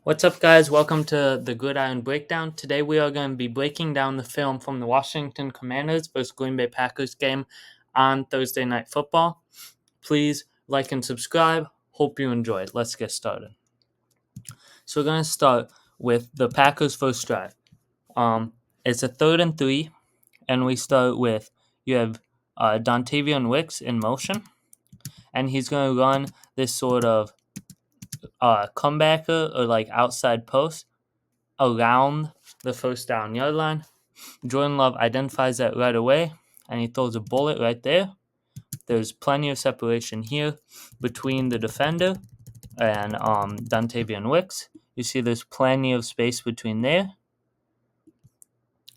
What's up, guys? Welcome to the Gridiron Breakdown. Today we are going to be breaking down the film from the Washington Commanders versus Green Bay Packers game on Thursday Night Football. Please like and subscribe. Hope you enjoyed. Let's get started. So we're going to start with the Packers' first drive. It's a 3rd and 3, and we start with you have Dontavian Wicks in motion, and he's going to run this sort of comebacker or like outside post around the first down yard line. Jordan Love identifies that right away, and he throws a bullet right there. There's plenty of separation here between the defender and Dontavian Wicks. You see there's plenty of space between there,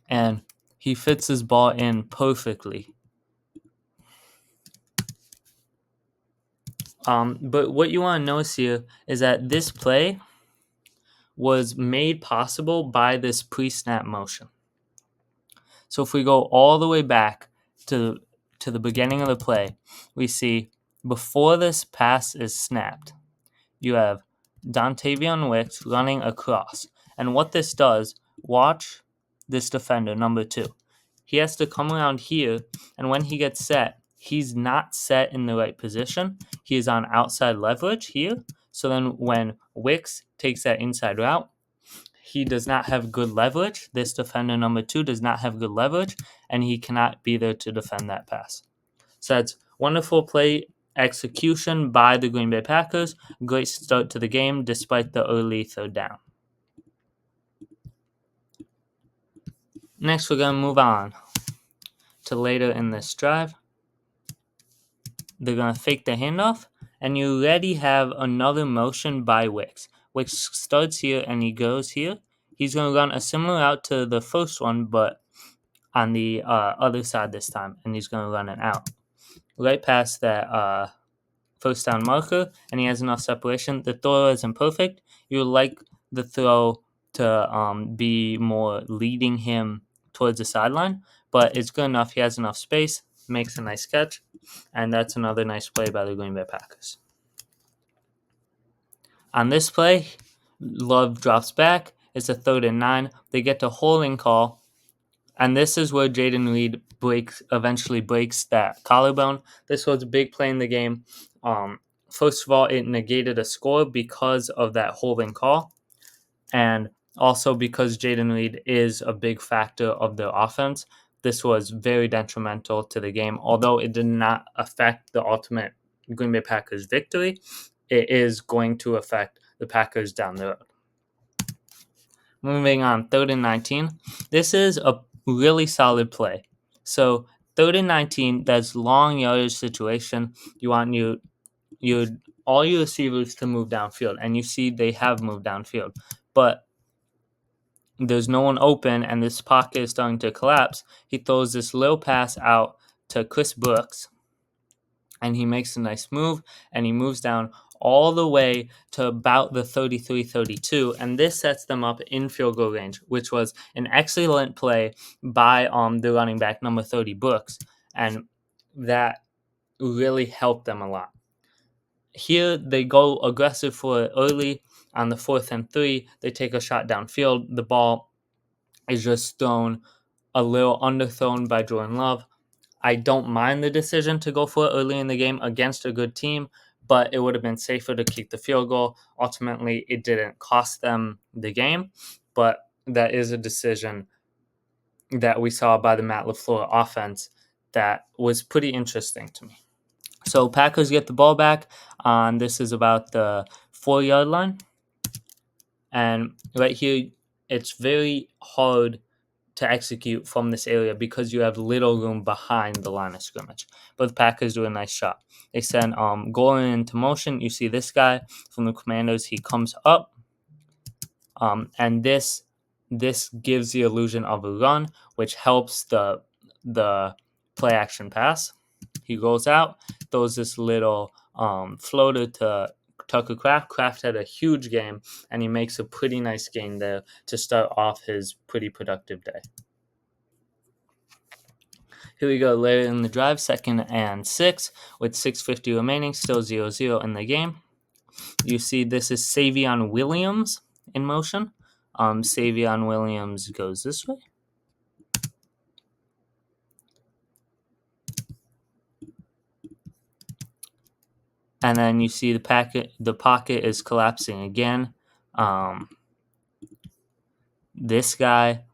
and he fits his ball in perfectly. But what you want to notice here is that this play was made possible by this pre-snap motion. So if we go all the way back to the beginning of the play, we see before this pass is snapped, you have Dontavian Wicks running across. And what this does, watch this defender, number 2. He has to come around here, and when he gets set, he's not set in the right position. He is on outside leverage here. So then when Wicks takes that inside route, he does not have good leverage. This defender, number 2, does not have good leverage, and he cannot be there to defend that pass. So that's wonderful play execution by the Green Bay Packers. Great start to the game despite the early 3rd down. Next, we're going to move on to later in this drive. They're going to fake the handoff, and you already have another motion by Wicks. Wicks starts here and he goes here. He's going to run a similar route to the first one, but on the other side this time, and he's going to run it out right past that first down marker, and he has enough separation. The throw isn't perfect. You would like the throw to be more leading him towards the sideline, but it's good enough. He has enough space, makes a nice catch, and that's another nice play by the Green Bay Packers. On this play, Love drops back. It's a 3rd and 9. They get to holding call, and this is where Jaden Reed eventually breaks that collarbone. This was a big play in the game. First of all, it negated a score because of that holding call, and also because Jaden Reed is a big factor of their offense. This was very detrimental to the game. Although it did not affect the ultimate Green Bay Packers victory, it is going to affect the Packers down the road. Moving on, 3rd and 19. This is a really solid play. So 3rd and 19, that's long yardage situation. You want all your receivers to move downfield, and you see they have moved downfield, but there's no one open, and this pocket is starting to collapse. He throws this little pass out to Chris Brooks, and he makes a nice move, and he moves down all the way to about the 33-32, and this sets them up in field goal range, which was an excellent play by the running back, number 30, Brooks, and that really helped them a lot. Here, they go aggressive for it early. On the 4th and 3, they take a shot downfield. The ball is just thrown a little underthrown by Jordan Love. I don't mind the decision to go for it early in the game against a good team, but it would have been safer to kick the field goal. Ultimately, it didn't cost them the game, but that is a decision that we saw by the Matt LaFleur offense that was pretty interesting to me. So Packers get the ball back. This is about the 4-yard line. And right here, it's very hard to execute from this area because you have little room behind the line of scrimmage. But the Packers do a nice shot. They send Golan into motion. You see this guy from the Commanders. He comes up, and this gives the illusion of a run, which helps the play action pass. He goes out, throws this little floater to Tucker Kraft. Kraft had a huge game, and he makes a pretty nice gain there to start off his pretty productive day. Here we go later in the drive, 2nd and 6, with 6:50 remaining, still 0-0 in the game. You see this is Savion Williams, in motion. Savion Williams goes this way. And then you see the pocket is collapsing again. Um, This guy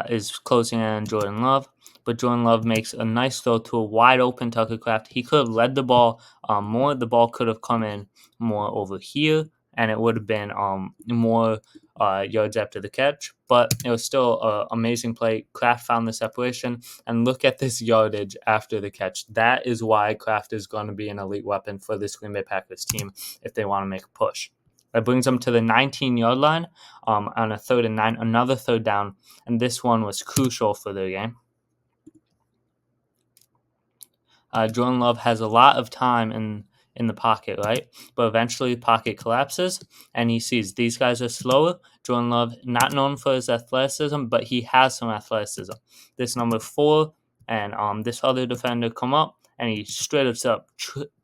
is closing in on Jordan Love, but Jordan Love makes a nice throw to a wide open Tucker Craft. He could have led the ball more. The ball could have come in more over here, and it would have been more yards after the catch. But it was still an amazing play. Kraft found the separation, and look at this yardage after the catch. That is why Kraft is going to be an elite weapon for this Green Bay Packers team if they want to make a push. That brings them to the 19-yard line on a 3rd and 9, another third down, and this one was crucial for the game. Jordan Love has a lot of time in the pocket, right? But eventually the pocket collapses, and he sees these guys are slower. Jordan Love, not known for his athleticism, but he has some athleticism. This number 4 and this other defender come up, and he straight up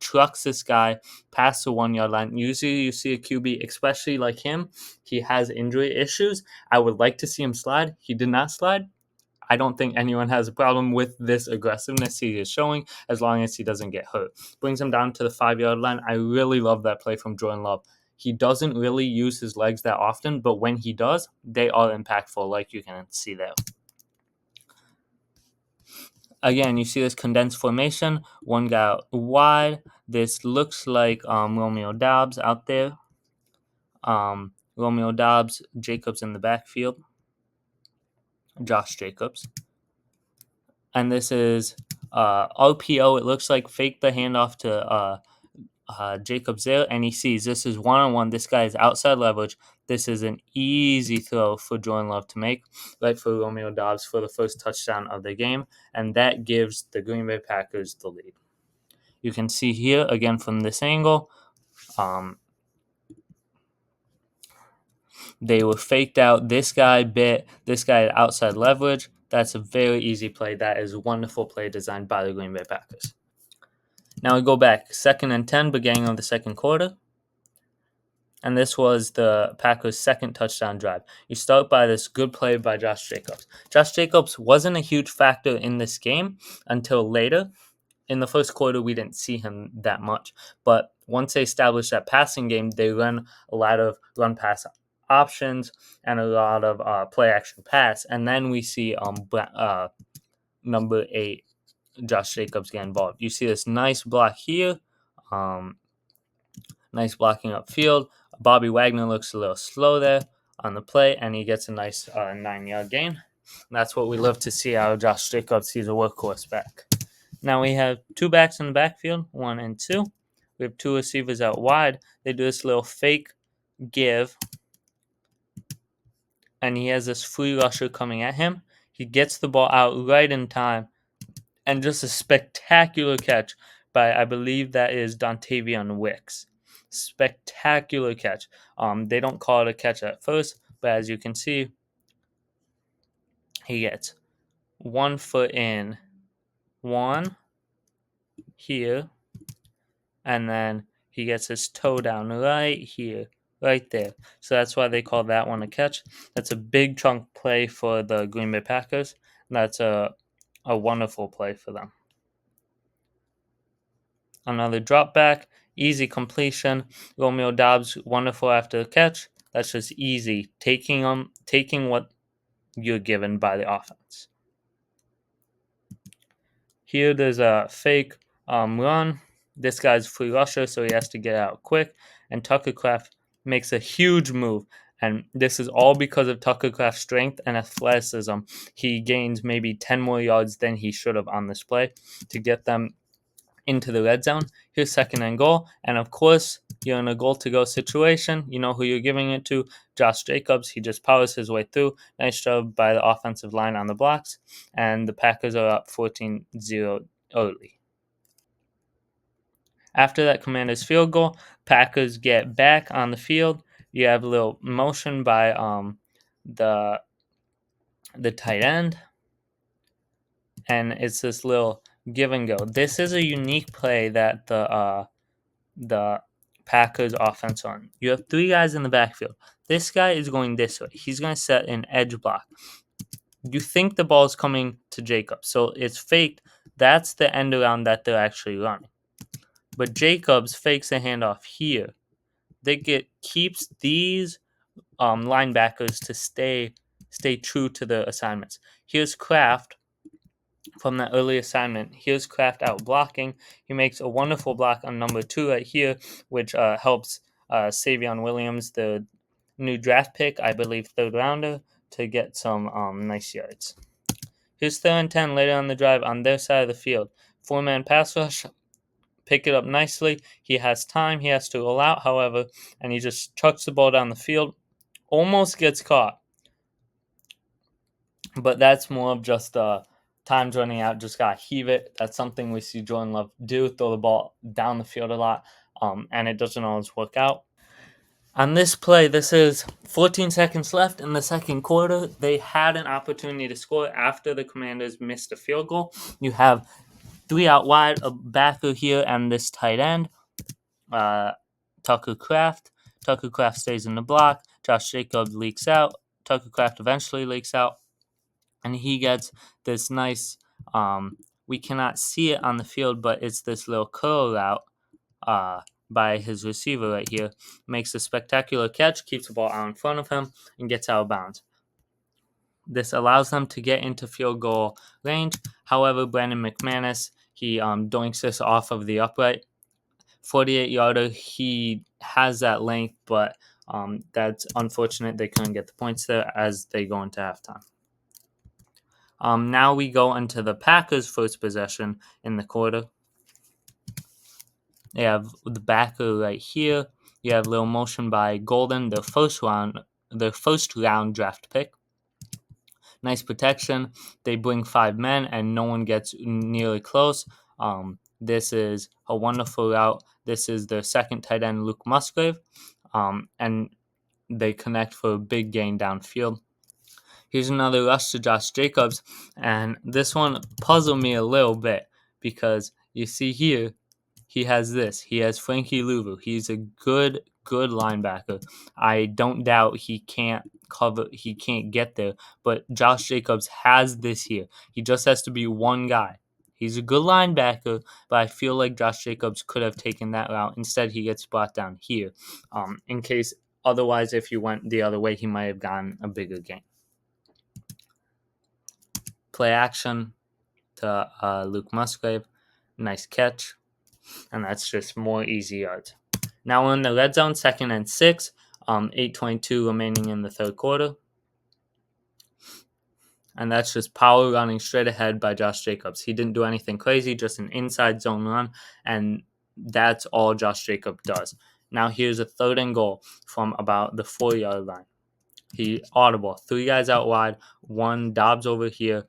trucks this guy past the 1 yard line. Usually you see a QB, especially like him, he has injury issues. I would like to see him slide. He did not slide. I don't think anyone has a problem with this aggressiveness he is showing as long as he doesn't get hurt. Brings him down to the 5 yard line. I really love that play from Jordan Love. He doesn't really use his legs that often, but when he does, they are impactful, like you can see there. Again, you see this condensed formation. One guy out wide. This looks like Romeo Doubs out there. Romeo Doubs, Jacobs in the backfield. Josh Jacobs. And this is RPO. It looks like fake the handoff to Jacobs there, and he sees this is one-on-one. This guy is outside leverage. This is an easy throw for Jordan Love to make, right for Romeo Doubs for the first touchdown of the game, and that gives the Green Bay Packers the lead. You can see here, again from this angle, they were faked out. This guy had outside leverage. That's a very easy play. That is a wonderful play designed by the Green Bay Packers. Now we go back. 2nd and 10, beginning of the second quarter. And this was the Packers' second touchdown drive. You start by this good play by Josh Jacobs. Josh Jacobs wasn't a huge factor in this game until later. In the first quarter, we didn't see him that much. But once they established that passing game, they run a lot of run-pass options and a lot of play-action pass. And then we see number 8, Josh Jacobs, get involved. You see this nice block here. Nice blocking upfield. Bobby Wagner looks a little slow there on the play, and he gets a nice 9-yard gain. And that's what we love to see out of Josh Jacobs. He's a workhorse back. Now we have 2 backs in the backfield, 1 and 2. We have 2 receivers out wide. They do this little fake give, and he has this free rusher coming at him. He gets the ball out right in time, and just a spectacular catch by, I believe that is Dontavian Wicks. Spectacular catch. They don't call it a catch at first, but as you can see, he gets 1 foot in, 1 here, and then he gets his toe down right here, right there. So that's why they call that one a catch. That's a big chunk play for the Green Bay Packers. That's a wonderful play for them. Another drop back, easy completion. Romeo Doubs, wonderful after the catch. That's just easy. Taking what you're given by the offense. Here there's a fake run. This guy's free rusher, so he has to get out quick. And Tucker Craft makes a huge move. And this is all because of Tucker Craft's strength and athleticism. He gains maybe 10 more yards than he should have on this play to get them into the red zone. Here's 2nd and goal. And of course, you're in a goal-to-go situation. You know who you're giving it to. Josh Jacobs. He just powers his way through. Nice job by the offensive line on the blocks. And the Packers are up 14-0 early. After that Commanders field goal, Packers get back on the field. You have a little motion by the tight end. And it's this little give and go. This is a unique play that the Packers offense on. You have 3 guys in the backfield. This guy is going this way. He's going to set an edge block. You think the ball is coming to Jacobs, so it's faked. That's the end around that they're actually running. But Jacobs fakes a handoff here. Keeps these linebackers to stay true to the assignments. Here's Kraft from that early assignment. Here's Kraft out blocking. He makes a wonderful block on number 2 right here, which helps Savion Williams, the new draft pick, I believe 3rd rounder, to get some nice yards. Here's 3rd and 10 later on the drive on their side of the field. 4-man pass rush. Pick it up nicely. He has time. He has to roll out, however, and he just chucks the ball down the field. Almost gets caught. But that's more of just time's running out. Just got to heave it. That's something we see Jordan Love do, throw the ball down the field a lot, and it doesn't always work out. On this play, this is 14 seconds left in the second quarter. They had an opportunity to score after the Commanders missed a field goal. You have 3 out wide, a backer here, and this tight end, Tucker Kraft. Tucker Kraft stays in the block. Josh Jacobs leaks out. Tucker Kraft eventually leaks out, and he gets this nice, we cannot see it on the field, but it's this little curl route by his receiver right here. Makes a spectacular catch, keeps the ball out in front of him, and gets out of bounds. This allows them to get into field goal range. However, Brandon McManus, he doinks this off of the upright. 48-yarder. He has that length, but that's unfortunate. They couldn't get the points there as they go into halftime. Now we go into the Packers' first possession in the quarter. They have the backer right here. You have little motion by Golden, their first round draft pick. Nice protection. They bring 5 men, and no one gets nearly close. This is a wonderful route. This is their second tight end, Luke Musgrave, and they connect for a big gain downfield. Here's another rush to Josh Jacobs, and this one puzzled me a little bit because you see here, he has this. He has Frankie Louvu. He's a good linebacker. I don't doubt he can't get there, but Josh Jacobs has this here. He just has to be one guy. He's a good linebacker, but I feel like Josh Jacobs could have taken that route. Instead, he gets brought down here. In case otherwise, if you went the other way, he might have gotten a bigger gain. Play action to Luke Musgrave. Nice catch. And that's just more easy yards. Now we're in the red zone, 2nd and 6. 8:22 remaining in the third quarter. And that's just power running straight ahead by Josh Jacobs. He didn't do anything crazy, just an inside zone run. And that's all Josh Jacobs does. Now here's a 3rd and goal from about the 4-yard line. He audible. 3 guys out wide. 1 Dobbs over here.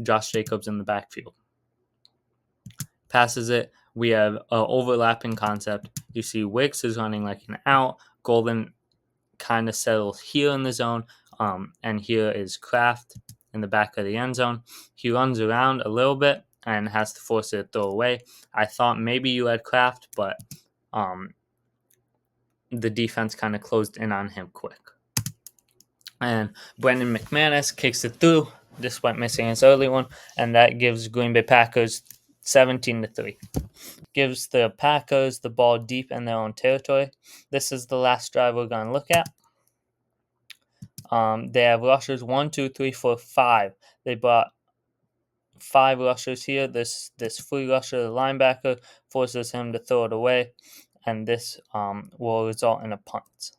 Josh Jacobs in the backfield. Passes it. We have an overlapping concept. You see Wicks is running like an out. Golden kind of settles here in the zone. And here is Kraft in the back of the end zone. He runs around a little bit and has to force it to throw away. I thought maybe you had Kraft, but the defense kind of closed in on him quick. And Brandon McManus kicks it through, despite missing his early one, and that gives Green Bay Packers 17-3. Gives the Packers the ball deep in their own territory. This is the last drive we're going to look at. They have rushers 1, 2, 3, 4, 5. They brought 5 rushers here. This free rusher, the linebacker, forces him to throw it away, and this will result in a punt.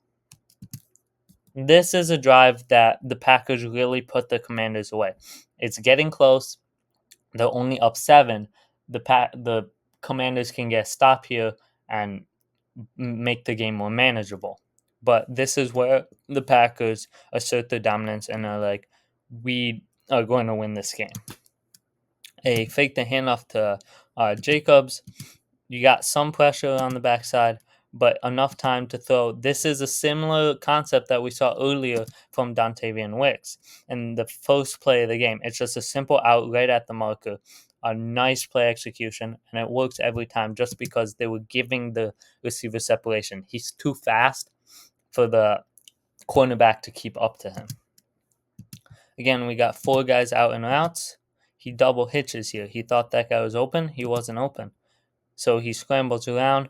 This is a drive that the Packers really put the Commanders away. It's getting close. They're only up 7. The Commanders can get a stop here and make the game more manageable. But this is where the Packers assert their dominance and are like, we are going to win this game. A fake the handoff to Jacobs. You got some pressure on the backside, but enough time to throw. This is a similar concept that we saw earlier from Dontavian Wicks in the first play of the game. It's just a simple out right at the marker. a nice play execution, and it works every time just because they were giving the receiver separation. He's too fast for the cornerback to keep up to him. Again, we got 4 guys out and routes. He double hitches here. He thought that guy was open. He wasn't open. So he scrambles around,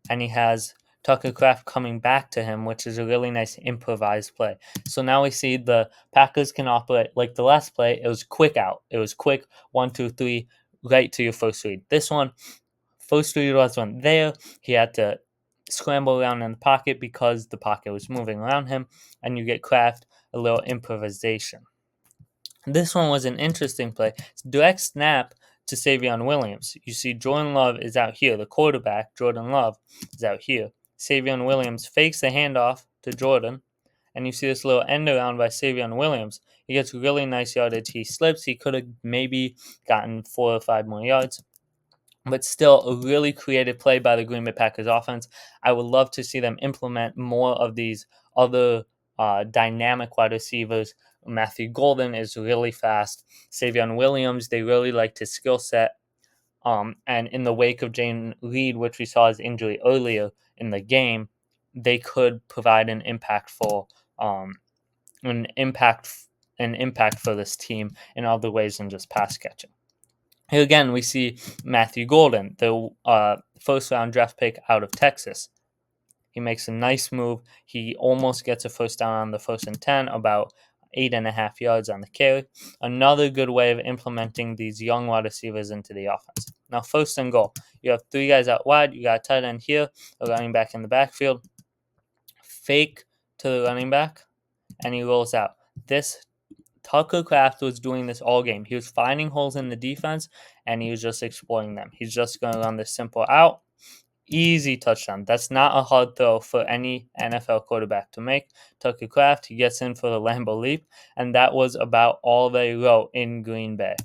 and he has Tucker Kraft coming back to him, which is a really nice improvised play. So now we see the Packers can operate like the last play. It was quick out. It was quick 1, 2, 3, right to your first read. This one, first read wasn't there. He had to scramble around in the pocket because the pocket was moving around him, and you get Kraft a little improvisation. This one was an interesting play. It's direct snap to Savion Williams. You see Jordan Love is out here. The quarterback, Jordan Love, is out here. Savion Williams fakes the handoff to Jordan, and you see this little end around by Savion Williams. He gets really nice yardage. He slips. He could have maybe gotten 4 or 5 more yards, but still a really creative play by the Green Bay Packers offense. I would love to see them implement more of these other dynamic wide receivers. Matthew Golden is really fast. Savion Williams, they really liked his skill set. And in the wake of Jayden Reed, which we saw his injury earlier in the game, they could provide an impactful an impact an impact for this team in other ways than just pass catching. Here again, we see Matthew Golden, the first round draft pick out of Texas. He makes a nice move. He almost gets a first down on the 1st and 10, about 8.5 yards on the carry. Another good way of implementing these young wide receivers into the offense. Now, 1st and goal. You have 3 guys out wide. You got a tight end here, a running back in the backfield. Fake to the running back, and he rolls out. Tucker Kraft was doing this all game. He was finding holes in the defense, and he was just exploiting them. He's just going to run this simple out. Easy touchdown. That's not a hard throw for any NFL quarterback to make. Tucker Kraft, he gets in for the Lambeau leap, and that was about all they wrote in Green Bay.